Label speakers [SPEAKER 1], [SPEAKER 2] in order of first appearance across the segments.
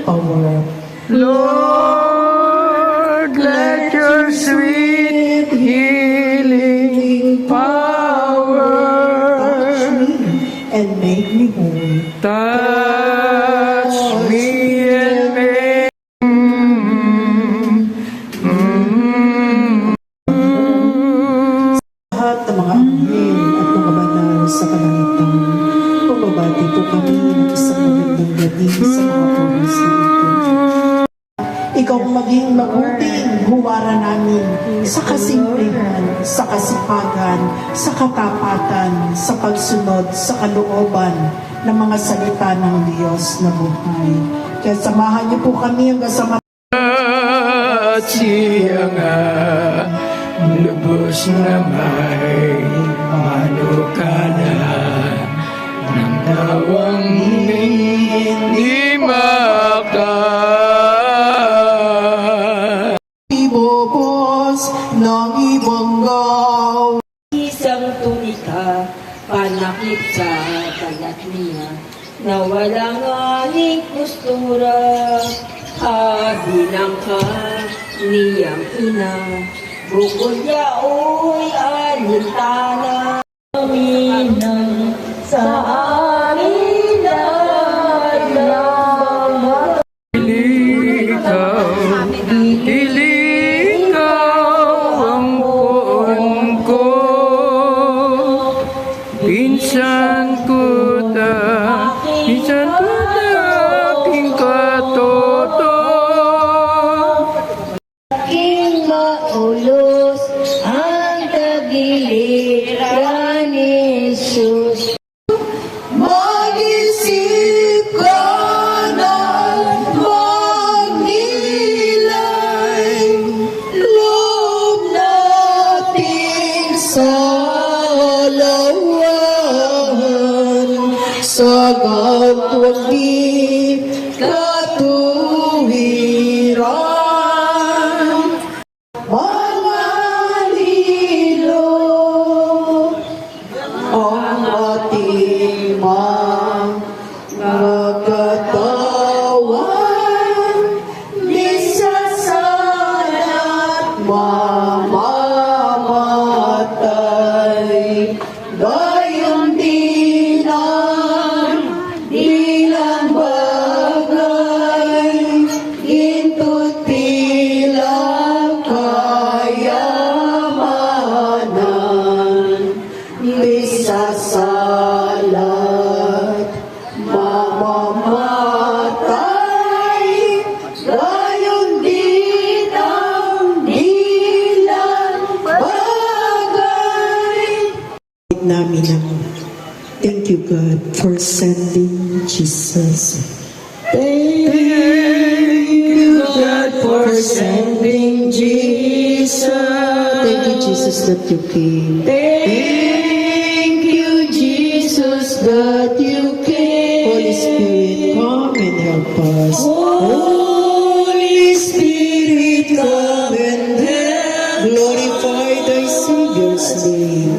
[SPEAKER 1] power.
[SPEAKER 2] Lord, let your sweet healing power
[SPEAKER 1] Touch me and make me whole.
[SPEAKER 2] touch me and make
[SPEAKER 1] Lahat ng mga anghel at mga banal sa kalangitan, pumabati po kami ng isang magandang gabi sa mga oras na ito. Ikaw maging mabuting huwara namin sa kasimplihan, sa kasipagan, sa katapatan, sa pagsunod, sa kalooban ng mga salita ng Diyos na buhay. Kaya samahan niyo po kami hanggang sa
[SPEAKER 2] at siya nga lubos na may manukana ng tawang hindi
[SPEAKER 1] ibobos ng ibanggaw.
[SPEAKER 3] Isang tunika, panakip sa kalat niya, na walang aning kustura, kabilang ka niyang ina, bukod yaoy alintana. Aminang sa amin lamang.
[SPEAKER 2] Ikaw ang poon ko, pinsan ko aking katoto.
[SPEAKER 3] Aking maulos ang tagiliran ni Jesus.
[SPEAKER 1] Mag-isip ka ng magnilay, loob nating salawan, sagat huwag di katuwiran. Mga lilo ang ating mga katawan, misasalat mamamatay, gayon din ang ilang bagay, ginto't bilang kayamanan, misasalat mamamatay, gayon din ang ilang bagay. Namin ang thank you God for sending Jesus. Thank you God for sending Jesus. Thank you Jesus that you came. Thank you Jesus that you came. Holy Spirit, come and help us. Holy Spirit, come and help. Glorify thy Savior's name.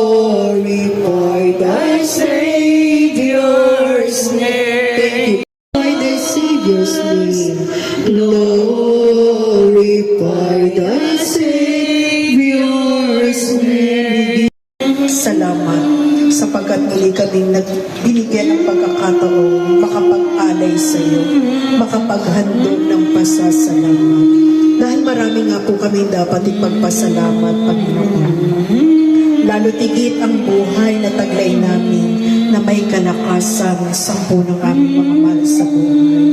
[SPEAKER 1] Glorify thy Savior's name. Glorify thy Savior's name. Glorify thy Savior's name. Salamat sapagkat muli kaming binigyan ng pagkakataon makapag-alay sa iyo, makapaghandog ng pasasalamat. Dahil marami nga po kami dapat ipagpasalamat, Panginoon. Lalo tigit ang buhay na taglay namin na may kalakasan sa ng aming mga mahal sa buhay.